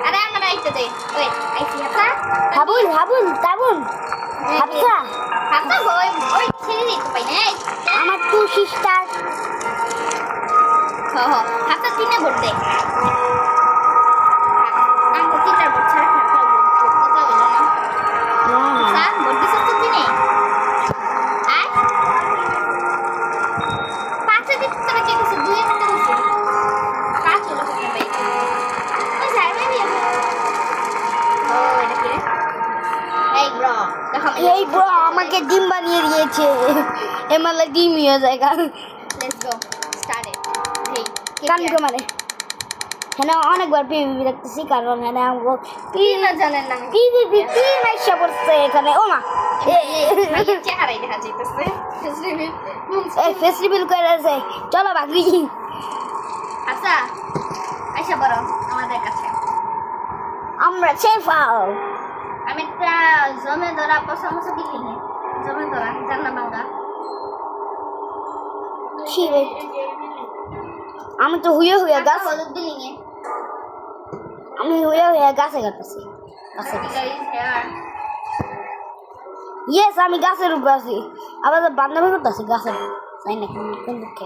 আরে আমার আইতে দে ওই আইছি হাফসা হাবুল হাবুল তাবুন হাফসা হাফসা ওই ওই ছেড়ে দিই তো পাই না আমার টু সিস্টার হ হ হাফসা তিনে ভোট দে আমি তো তিনটা ভোট ছাড়া হাফসা কথা হলো না স্যার ভোট দিছিস তো তিনে আয় পাঁচে দিতে তোরা কে দিছিস দুই দিতে দিছিস পাঁচ হলো কেন ভাই ওই স্যার ভাই ও এটা কি রে এই ব্রো দেখো এই ব্রো আমাকে ডিম বানিয়ে দিয়েছে এমালা ডিম হয়ে যায় লেটস গো স্টার্ট ইট হেই কানকে মারে হ্যাঁ অনেকবার পিভিপি দেখতেছি কারণ হ্যাঁ আমাকে কি না জানেন না পিভিপি কি মাইশা পড়ছে এখানে ও মা এই চেহারাই দেখা যাইতেছে এই ফেস্টিভ্যাল করে আছে চলো বাগরি আচ্ছা আইসা বড় আমাদের কাছে আমরা চেফাও আমি একটা জমে ধরা পশামশা বিল্ডিং জমে ধরা জান্না বাংলা ছিরে আমি তো হুয়ে হুয়ে গাছ হলুদ বিল্ডিং এ আমি হুয়ে হুয়ে গাছে কাটতেছি গাছে ইয়েস আমি গাছের উপর আছি আবার বান্ধবী করতেছি গাছের তাই না কোন দিকে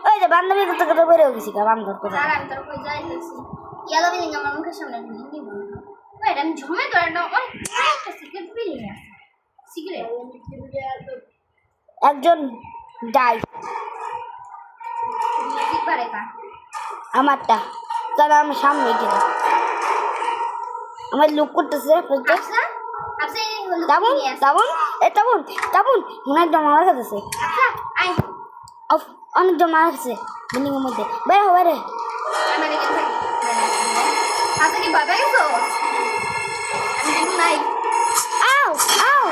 ওই যে বান্ধবী করতে করতে বেড়ে গেছি বান্ধব করে আর আমি তোর কই যাইতেছি ইয়েলো বিল্ডিং আমার মুখের সামনে বিল্ডিং দিব ওই আমি জমে ধরা না ওই একটা সিক্রেট বিল্ডিং আছে সিক্রেট একজন ডাই মিউজিক বারে কা আমারটা তারা আমার সামনে গেলে আমার লুক করতেছে আচ্ছা আচ্ছা এই হলুদ তাবুন বিল্ডিং আছে তাবুন এ তাবুন তাবুন মনে একদম মারা গেছে আচ্ছা আই অফ অনেকজন মারা গেছে বিল্ডিং এর মধ্যে বের হো বের আমি দেখে থাকি আচ্ছা কি বাবা গেছো আমি দেখুন নাই আউ আউ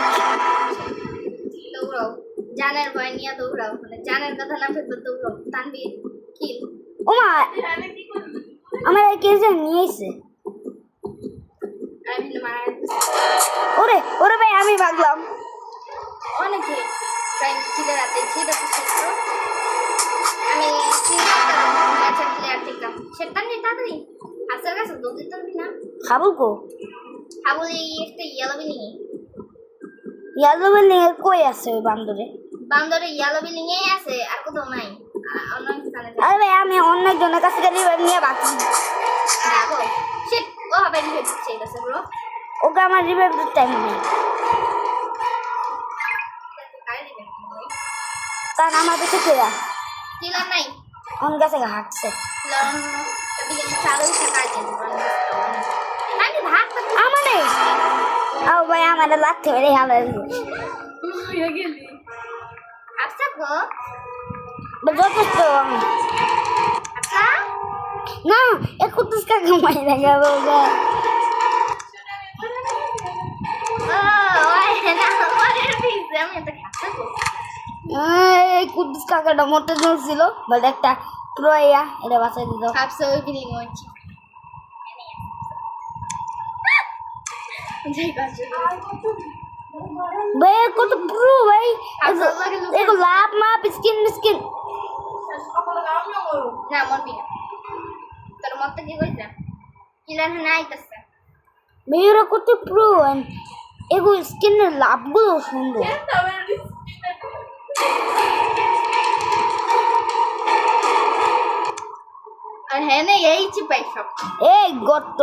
দৌড়াও জানের ভয় নিয়ে দৌড়াও মানে জানের কথা না ভেবে দৌড়াও তানবীর কিল ওমা আমার এই কেসে নিয়েছে আমি মারা ওরে ওরে ভাই আমি ভাগলাম অনেকে টাইম ছিল রাতে ছিল তো সেটা আমি সিনেমাটা ম্যাচের প্লেয়ার দেখলাম সেটা নিয়ে তাড়াতাড়ি আসার কাছে দৌড় দিতে পারবি না খাবো কো হাবুল এই একটা ইয়েলো বিল্ডিং ইয়ালো বিল্ডিং এর কই আছে ওই বান্দরে বান্দরে ইয়েলো বিল্ডিং এ আছে আর কোথাও নাই অন্য স্থানে আরে ভাই আমি অন্য একজনের কাছে গেলে নিয়ে ভাগছি দেখো সে ও হবে রিভেট চাইতেছে ব্রো ওকে আমার রিভাইভ টাইম নেই কারণ আমার কাছে কেরা কিলার নাই অন কাছে হাঁটছে লড়ন বিল্ডিং চালু হচ্ছে কাজ আমি ভাগ আমার নেই ও ভাই আমার লাগতে পারে হালে হয়ে গেলি আচ্ছা গো যথেষ্ট আমি আচ্ছা না একটু কাকা মাই দেখা বলবে ও ওই না আমাদের পিছে আমি তো খাচ্ছি গো এই কুদ্দুস কাকাটা মোটে জোর ছিল বলে একটা প্রয়া এটা বাঁচাই দিত খাচ্ছি ওই বিল্ডিং হচ্ছে যাই কাছে ভাই কত প্রো ভাই এগো লাভ মাপ স্কিন স্কিন না মরবি না তোর মত কি কইছা কিলার না আইতাছে মেয়েরা কত প্রো এগো স্কিনের লাভগুলো সুন্দর আর হ্যাঁ না এই চিপাই সব এই গত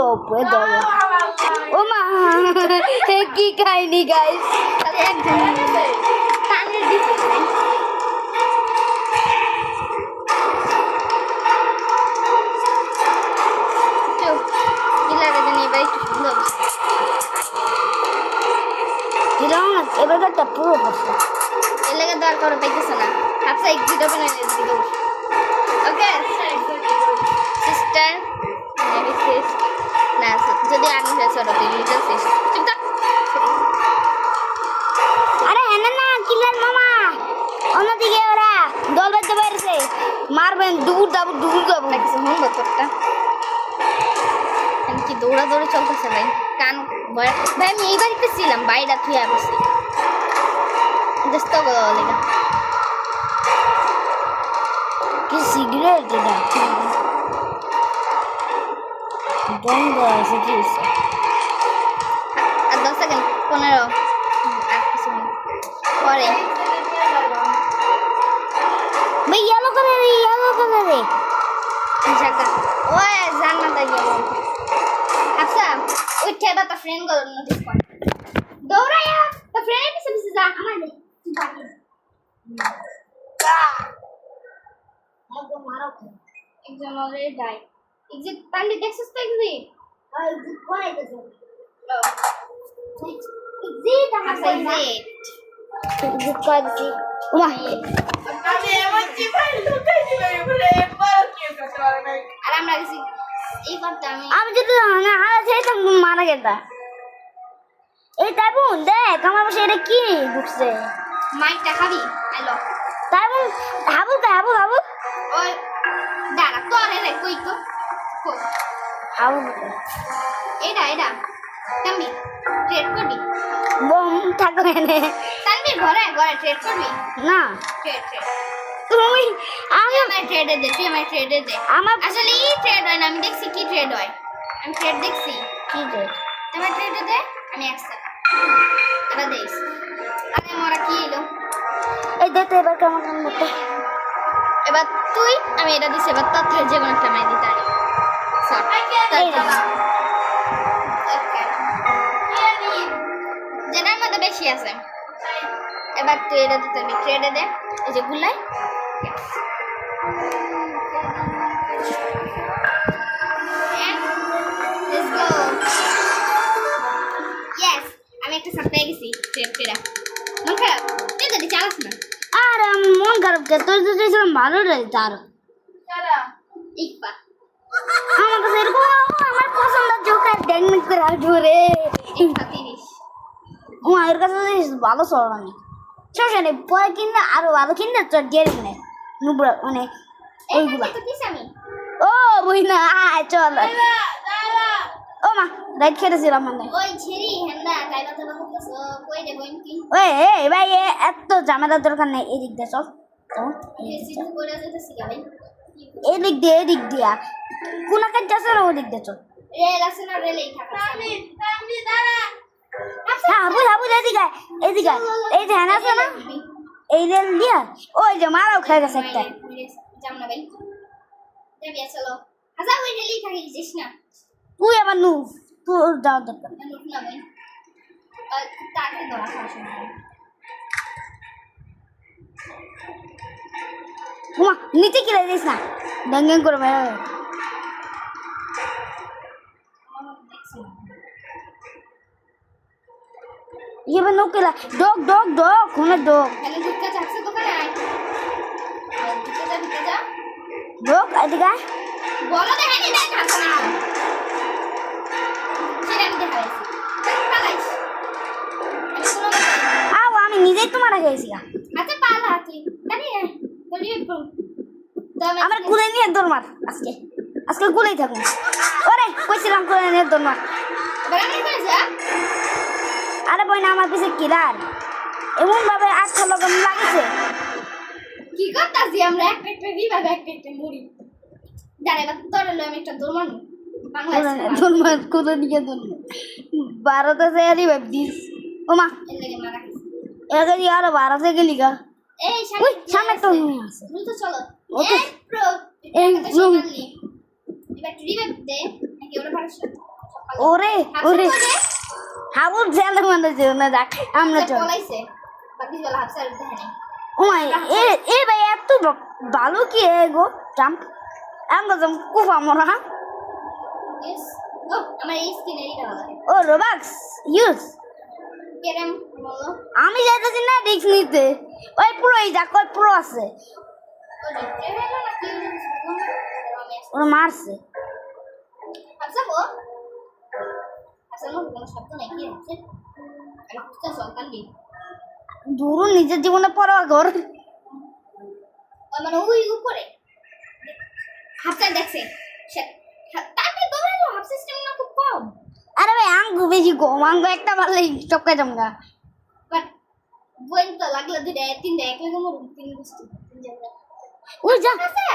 ও মা কি কাহিনী গাইস তাহলে একজন কানের দিছে কিলারে জানি এবার একটু সুন্দর দিলাম না এবার একটা পুরো বসে এর লেগে দর করে পাইতেছে না হাফসা এক্সিট হবে না এদিকে দৌড় ওকে সিস্টার মেবি সিস না যদি আগে হয়ে ছোট তুই লিটল সিস চুপ থাক আরে হ্যাঁ না কিলার মামা অন্যদিকে ওরা দল বাজতে পারছে মারবেন দূর দাবু না কিছু হন তোরটা আমি কি দৌড়া দৌড়ে চলতেছে ভাই কান ভাই আমি এই বাড়িতে ছিলাম বাইরে তুই আসছি দোস্ত গো লেগা কি সিগারেট এটা জ্ঞান দেওয়া আছে কি হয়েছে? আর 10 সেকেন্ড 15 আর কিছু নেই। পরে ভাই ইয়েলো কালারে জায়গা ওই জান্নাতে গেল আচ্ছা ওই ঠেবা তা ফ্রেন্ড গুলো নোটিস কর দৌড়ায়া তা ফ্রেন্ড পিছে পিছে যা আমার দে একদম মারো একজন অলরেডি ডাই এক্সিট তান্ডি দেখছিস তো এক্সিট এক্সিট কোয়াই গেছে এক্সিট আমার এক্সিট এক্সিট কোয়াই গেছে ওমা আমি এমন চিপাই লুকাই দিলাম বলে একবার কি করতে পারে নাই আর আমরা গেছি এই করতে আমি যদি না হারা সেই তো মারা গেতা এই তাইবুন দেখ আমার পাশে এটা কি ঢুকছে মাইকটা খাবি হ্যালো তাইবুন হাবুল ওই দাঁড়া তো আরে রে কই তো হাবুল এটা তানবি ট্রেড করবি বম থাকো এনে তানবি ঘরে ট্রেড করবি না ট্রেড তুমি আমি আমার ট্রেডে দে তুই আমার ট্রেডে দে আমার আসলে এই ট্রেড হয় না আমি দেখছি কি ট্রেড হয় আমি ট্রেড দেখছি কি রে আমার ট্রেডে দে আমি অ্যাকসেপ্ট এটা দেখ আরে মোরা কি এলো এই দেখতে এবার কেমন করতে এবার তুই আমি এটা দিছি এবার তোর থেকে যে কোনো একটা মাই দিতে পারি সর এই রে। যেটার মধ্যে বেশি আছে এবার তুই এটা দিতে পারবি ট্রেডে দে এই যে গুলাই Let's go. Yes, আমি একটা সাপ্লাই গেছি ট্রেড করে মন খারাপ তুই তো চালাস না আর মন খারাপ কে তোর তো ছিলাম ভালো রে তার চলো ইকবা আমার কাছে এরকম আমার পছন্দ জোকার ড্যান্স করে জোরে ইকবা 30 ও এর কাছে ভালো চল আমি শোনে পরে কিনে আরো ভালো কিনে তোর দিয়ে কিনে নুবড়া মানে এইগুলা তো কিস আমি ও বই না আয় চল ও মা রাইট খেতেছিলাম মানে ওই ছেড়ি হেন্দা কাইবা তো বলতেছ কই দে বইন কি ওই এই ভাই এত ঝামেলার দরকার নেই এদিক দিয়ে চল সিজন করে যেতেছি গাবে এদিক দিয়া কোন কাজ যাচ্ছে না ওদিক দিয়ে চল রেল আছে না রেলেই থাকা তামনি দাঁড়া হ্যাঁ হাবুল এদিকে এই ধ্যান আছে না এই রেল দিয়া ওই যে মারাও খেয়ে গেছে একটা যাম না ভাই যাবি চলো হাজার ওই রেলেই থাকি যাস না তুই আমার নু তোর যাওয়ার দরকার না লুট না ভাই তাকে ধরা খাস উমা নিচে কিনে দিস না ড্যাং করে বেড়া ये नौकेला डॉग होना डॉग হ্যালো ঢুকতে যাচ্ছে দোকানে আয় ঢুকে যা डॉग अधिका বলো দেখে নি দেখ খাস না সেটা আমি দেখাইছি পালাইস आओ আমি নিজেই তোমার গেছি আচ্ছা পালা তুই জানি না বলি একটু আমার কুলে নিয়ে দৌড় মার আজকে কুলেই থাকো ওরে কইছিলাম কুলে নিয়ে দৌড় মার বেড়ানি করে যা আরে বই না আমার পিছে কিলার এমন ভাবে আচ্ছা লগন লাগিছে কি করতাছি আমরা একটা বিভাগ একটা মুড়ি জানে না তোর হলো আমি একটা দৌড়ানো বাংলাদেশ দৌড় মার কুলে নিয়ে দৌড় ভারতে যাই ভাব দিস ওমা এর লাগে মারা এগে यार ভারতে গেলি গা এই ওই সামনে তো নিয়ে আছে দ্রুত চলো ওকে। এই প্রো এই রুম room। এবার রিভাইভ দে নাকি ওরা পারছ ওরে হাবুল জেলে মানে যে না দেখ আমরা চল পলাইছে বাকি বলা হাফসার দেখে নাই ওমাই এ ভাই এত ভালো কি গো জাম্প আঙ্গো জাম্প কুফা মোরা ইয়েস ও আমার এই স্কিনে এটা ভালো লাগে ও রোবাক্স ইউজ কেরম বলো আমি যাইতেছি না রিক্স নিতে ওই পুরো এই যা কই পুরো আছে ও দেখতে হলো না কি ওরা মারছে হাফসা গো হাফসা নো কোনো শব্দ নাই কি আছে আরে কুস্তা সন্তান নেই দূর নিজের জীবনে পরোয়া কর মানে ওই উপরে হাফসা দেখছে সে তাকে দৌড়ালো হাফসা সিস্টেম না খুব কম আরে ভাই আঙ্গু বেশি কম আঙ্গু একটা মারলেই চক্কা জমগা বাট বইন তো লাগলো দুইটা তিনটা এক লাগে মোর তিন বস্তু তিন জায়গা ওই যা আছে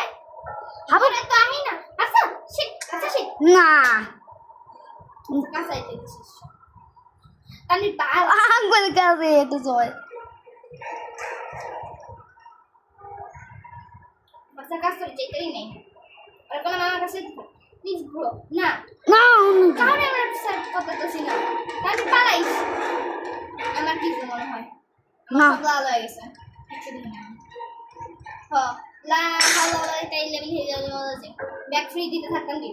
হাবুরে তো আহি না আচ্ছা শিট আচ্ছা শিট না কাঁচাই তো দিছিস আমি পাল আঙ্গুল কাছে একটু জয় বাচ্চা কাজ করে যেতেই নেই আর কোনো আমার কাছে প্লিজ ব্রো না না কারণ আমার স্যার কথা তো ছিল আমি পালাইস আমার কি মনে হয় না সব লাল হয়ে গেছে অ্যাকচুয়ালি না লা ভালো এটা 11 হয়ে যাবে বলছে ব্যাক ফ্রি দিতে থাকতাম কি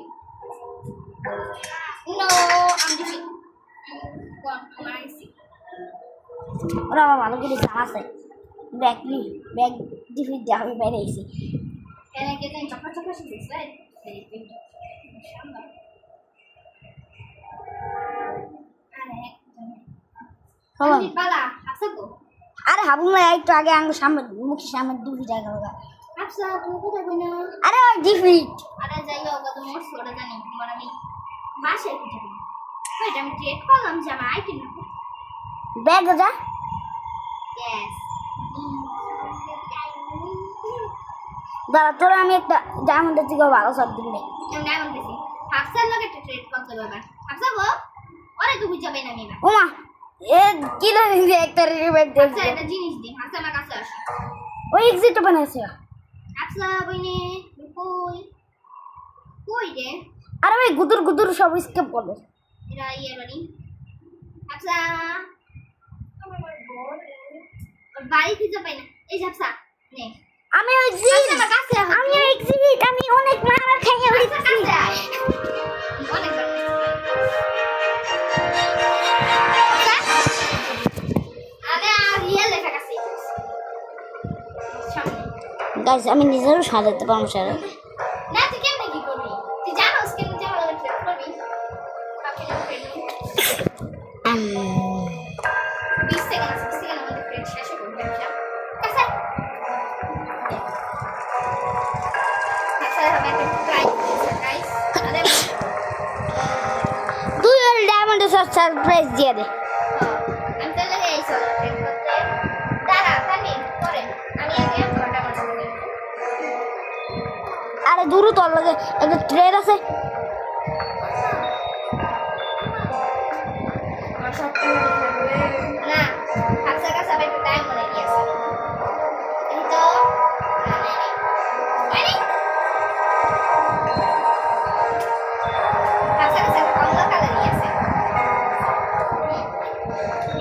নো আমি দিছি কোন আমার আইসি ওরা আমার ভালো করে জানাছে ব্যাগ ডিফিট যা হবে বাইরে এসে এনে কে জানি চপা চপা শিখেছে হলো আমি পালা আচ্ছা তো আরে হাবুল না একটু আগে আঙ্গুল সামনে মুখের সামনে ডিফিট জায়গা লাগা আচ্ছা তুমি কোথায় কই না আরে ওই ডিফিট আরে যাই হোক তো মোর ছোড়া জানি তোমার আমি বাসায় কি যাবো ওইটা আমি ট্রেড করলাম যে আমার আইটেম না ব্যাগ যা ইয়েস দাঁড়া তোরা আমি একটা ডায়মন্ডের থেকে ভালো সব দিন নেই আমি ডায়মন্ড দিছি হাফসার লগে একটা ট্রেড করতে হবে হাফসা গো ওরে তুমি যাবে না আমি না ওমা এ কি লাগে একটা রিব্যাগ হাফসা দেখছে একটা জিনিস দি হাফসা আমার কাছে আসে ওই এক্সিট বানাইছে হাফসা বইনে কই কই রে আরে ভাই গুদুর সব স্কেপ করবে এরা ইয়ে বাড়ি হাফসা বাড়ি খুঁজে পাই না এই যে হাফসা নে আমি ওই জিনিস আমার কাছে আমি এক্সিট আমি অনেক মারা খাইয়ে হাফসা উঠেছি কাছে আয় অনেক আরে আর রিয়েল লেখা কাছে সামনে গাইস আমি নিজেরও সাজাতে পারবো স্যার না তুই কেমনে কি করবি তুই জানোস কেমন যাওয়া লাগে ট্রেড করবি বাকি না ট্রেড 20 সেকেন্ড আছে 20 সেকেন্ড আমাদের ট্রেড শেষ করবে ব্যবসা কাছে কাছে হবে একটা ট্রাই গাইস আরে তুই ওই ডায়মন্ডের সারপ্রাইজ দিয়ে দে আমি তাহলে এই চল ট্রেড করতে দাঁড়া থামি করে আমি আগে ঘন্টা মাঝে বলি আরে দূর তোর লাগে একটা ট্রেন আছে আমার সব টাকা থাকবে না হাফসা কাছে হবে একটু টাইম মনে গিয়েছে এই তো আরে হাফসা কাছে একটা কমলা কালার গিয়েছে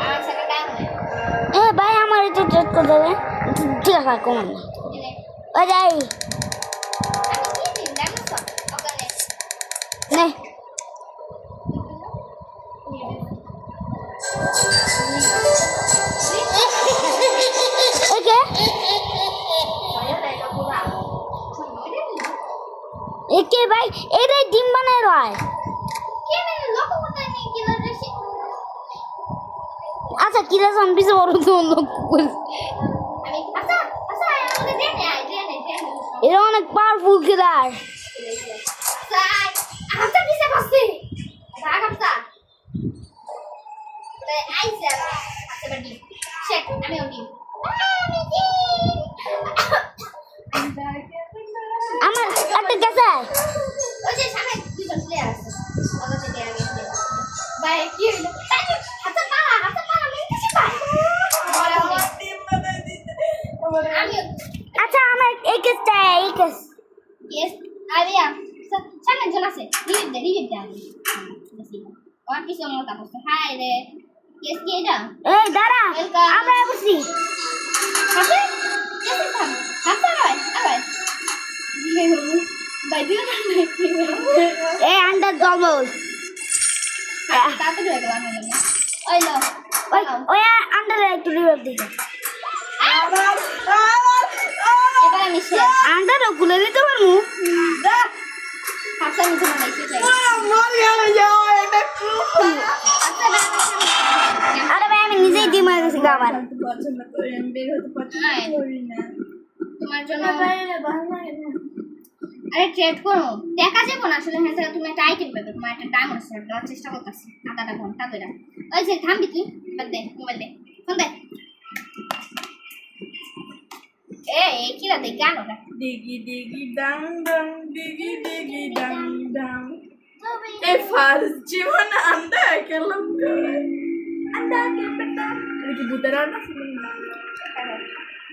আমার সাথে টাইম মনে এ ভাই আমার একটু ট্রেড করে দেবে ঠিক আছে কমান না এনে ওই যাই আমি কি দিন জানো তো ওখানে নে ওকে একে ভাই এটাই ডিম বানায় রয় আচ্ছা কি রাজ আমি পিছে বড় তো অন্য এটা অনেক পাওয়ারফুল কিলার আমার একটা কাছে আচ্ছা আমার এই কেসটা এই কেস Yes, Alia. Sana জন আছে রিভিউ দে আমি আমার কিছু আমার কথা বলছে হাই রে কেস কি এটা এই দাঁড়া Welcome. আমরা বসি আছে কেস থাম হাতে রয় আবার বাই দিও না এই আন্ডার ডবল তাতে রয়ে গেল আমি ওই লো ওই ওই আন্ডার একটু রিভাইভ দিতে এবার আমি শেষ আন্ডারও খুলে দিতে পারবো হাসা নিচে বানাইছি চাই আরে ভাই আমি নিজেই ডিম হয়ে গেছি আবার পছন্দ করি আমি বের হতে পছন্দ করি না তোমার জন্য আরে ট্রেড করো দেখা যাবো না আসলে হ্যাঁ তুমি একটা আইটেম পাবে তোমার একটা ডায়মন্ড সেট দেওয়ার চেষ্টা করতেছি আধাটা ঘন্টা ধরে ওই যে থামবি তুই বাদ দে মোবাইল দে ফোন দে এই কি লা দে গান ওটা ডিগি ডিগি ডাং ডাং ডিগি ডিগি ডাং ডাং তবে এই ফার্স্ট জীবনে আন্দা খেলাম আন্দা কি ভূতের আন্ডা